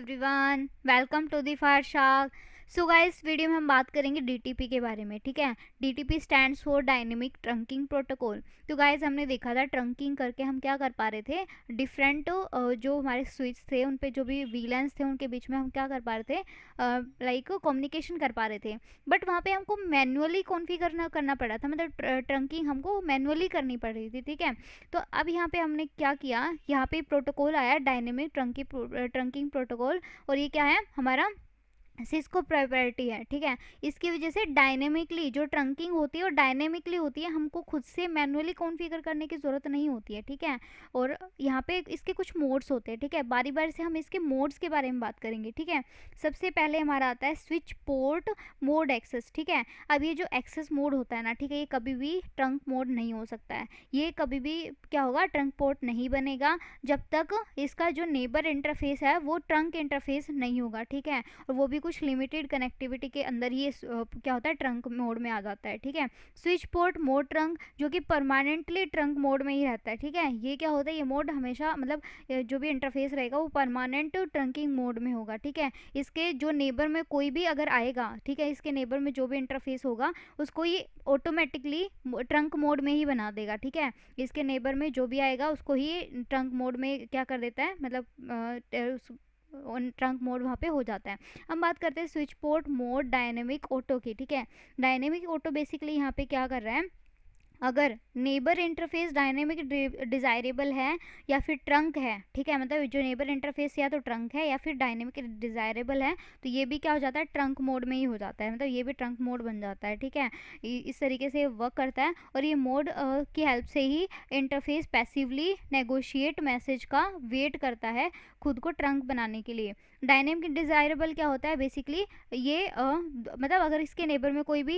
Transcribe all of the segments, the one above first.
Everyone, welcome to the Fire Shark. So guys, video में हम बात करेंगे डीटीपी के बारे में। ठीक है, DTP stands for dynamic trunking protocol. तो गाइस, हमने देखा था ट्रंकिंग करके हम क्या कर पा रहे थे, डिफरेंट जो हमारे स्विच थे उन पे जो भी वीलेंस थे उनके बीच में हम क्या कर पा रहे थे, लाइक कम्युनिकेशन कर पा रहे थे। बट वहाँ पे हमको मैनुअली कॉन्फ़िगर करना पड़ा था, मतलब ट्रंकिंग हमको मैनुअली करनी पड़ रही थी। ठीक है, तो अब यहाँ पे हमने क्या किया, यहाँ पे प्रोटोकॉल आया डायनेमिक ट्रंकिंग प्रोटोकॉल। और ये क्या है हमारा सिस्को प्रायोरिटी है। ठीक है, इसकी वजह से डायनेमिकली जो ट्रंकिंग होती है और डायनेमिकली होती है, हमको खुद से मैनुअली कॉन्फ़िगर करने की ज़रूरत नहीं होती है। ठीक है, और यहाँ पे इसके कुछ मोड्स होते हैं। ठीक है, बारी बारी से हम इसके मोड्स के बारे में बात करेंगे। ठीक है, सबसे पहले हमारा आता है स्विच पोर्ट मोड एक्सेस। ठीक है, अब ये जो एक्सेस मोड होता है ना, ठीक है, ये कभी भी ट्रंक मोड नहीं हो सकता है। ये कभी भी क्या होगा, ट्रंक पोर्ट नहीं बनेगा जब तक इसका जो नेबर इंटरफेस है वो ट्रंक इंटरफेस नहीं होगा। ठीक है, और वो भी कुछ लिमिटेड कनेक्टिविटी के अंदर ये क्या होता है, ट्रंक मोड में आ जाता है। ठीक है, स्विच पोर्ट मोड ट्रंक जो कि परमानेंटली ट्रंक मोड में ही रहता है। ठीक है, ये क्या होता है, ये मोड हमेशा मतलब जो भी इंटरफेस रहेगा वो परमानेंट ट्रंकिंग मोड में होगा। ठीक है, इसके जो नेबर में कोई भी अगर आएगा, ठीक है, इसके नेबर में जो भी इंटरफेस होगा उसको ये ऑटोमेटिकली ट्रंक मोड में ही बना देगा। ठीक है, इसके नेबर में जो भी आएगा उसको ही ट्रंक मोड में क्या कर देता है, मतलब ट्रंक मोड वहाँ पे हो जाता है। हम बात करते हैं switch port mode dynamic auto की। ठीक है, डायनेमिक ऑटो बेसिकली यहाँ पे क्या कर रहा है, अगर नेबर इंटरफेस डायनेमिक डिज़ायरेबल है या फिर ट्रंक है, ठीक है, मतलब जो नेबर इंटरफेस या तो ट्रंक है या फिर डायनेमिक डिज़ायरेबल है, तो ये भी क्या हो जाता है, ट्रंक मोड में ही हो जाता है, मतलब ये भी ट्रंक मोड बन जाता है। ठीक है, इस तरीके से वर्क करता है। और ये मोड की हेल्प से ही इंटरफेस पैसिवली नेगोशिएट मैसेज का वेट करता है खुद को ट्रंक बनाने के लिए। डायनेमिक डिज़ायरेबल क्या होता है बेसिकली, ये मतलब अगर इसके नेबर में कोई भी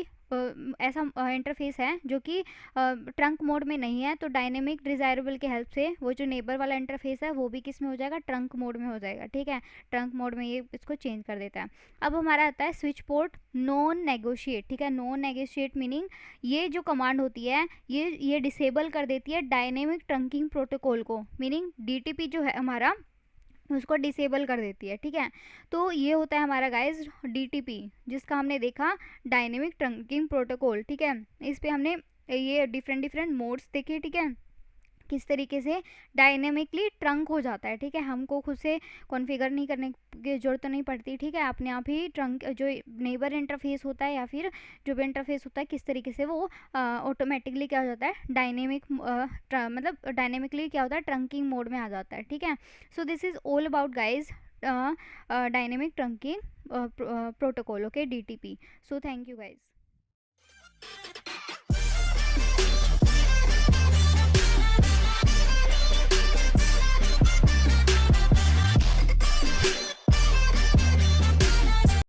ऐसा इंटरफेस है जो कि ट्रंक मोड में नहीं है, तो डायनेमिक डिज़ायरेबल के हेल्प से वो जो नेबर वाला इंटरफेस है वो भी किस में हो जाएगा, ट्रंक मोड में हो जाएगा। ठीक है, ट्रंक मोड में ये इसको चेंज कर देता है। अब हमारा आता है स्विच पोर्ट नॉन नेगोशिएट। ठीक है, नॉन नेगोशिएट मीनिंग ये जो कमांड होती है ये डिसेबल कर देती है डायनेमिक ट्रंकिंग प्रोटोकॉल को, मीनिंग डीटीपी जो है हमारा उसको डिसेबल कर देती है। ठीक है, तो ये होता है हमारा गाइस डीटीपी, जिसका हमने देखा डायनेमिक ट्रंकिंग प्रोटोकॉल। ठीक है, इस पे हमने ये डिफरेंट मोड्स देखे। ठीक है, किस तरीके से डायनेमिकली ट्रंक हो जाता है। ठीक है, हमको खुद से कॉन्फ़िगर नहीं करने की ज़रूरत नहीं पड़ती। ठीक है, अपने आप ही ट्रंक जो नेबर इंटरफेस होता है या फिर जो भी इंटरफेस होता है, किस तरीके से वो ऑटोमेटिकली क्या हो जाता है, डायनेमिक मतलब डायनेमिकली क्या होता है, ट्रंकिंग मोड में आ जाता है। ठीक है, so this is all about guys dynamic trunking protocol, okay, DTP. So thank you guys.